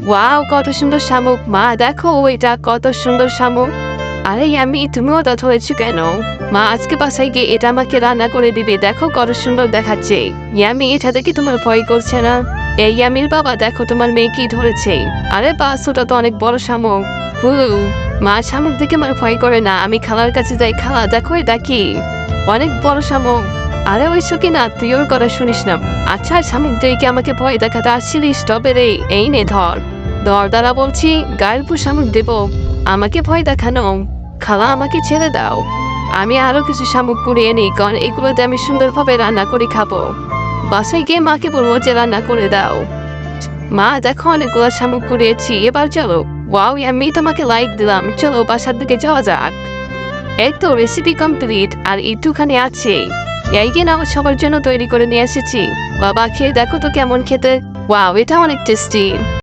Wow, কত সুন্দর শামুক! মা দেখো, এটা কত সুন্দর শামুক। আরে ইয়ামি, তুমি ওটা ধরেছো কেন? মা আজকে বাসায় গিয়ে এটা আমাকে রান্না করে দিবে। দেখো কত সুন্দর দেখাচ্ছে। ইয়ামি, এটা দেখি তোমার ভয় করছে না? এই ইয়ামির বাবা, দেখো তোমার মেয়ে কি ধরেছে। আরে বাস, ওটা তো অনেক বড় শামুক। হু, মা শামুক দেখে আমার ভয় করে না। আমি খালার কাছে যাই। খালা দেখো, এটা কি? অনেক বড় শামুক। আরে ওই কি না, তুই ওর কথা শুনিস না। আচ্ছা, শামুক দেখে আমাকে ভয় দেখাতে আসছিলিস? তবে রে, এই নে ধর। ধর দ্বারা বলছি, গায়ের উপর শামুক দেব? আমাকে ভয় দেখানো? খালা, আমাকে ছেড়ে দাও। আমি আরো কিছু শামুক কুড়িয়ে নিই, কারণ এগুলোতে আমি সুন্দরভাবে রান্না করে খাবো। বাসায় গিয়ে মাকে বলবো যে রান্না করে দাও। মা দেখো, অনেকগুলো শামুক কুড়িয়েছি। এবার চলো। ওয়াও, আমি তোমাকে লাইক দিলাম। চলো বাসার দিকে যাওয়া যাক। এই তো রেসিপি কমপ্লিট, আর একটুখানি আছে। এই যে নাও, সবার জন্য তৈরি করে নিয়ে এসেছি। বাবা, খেয়ে দেখো তো কেমন খেতে। ওয়াও, এটা অনেক টেস্টি।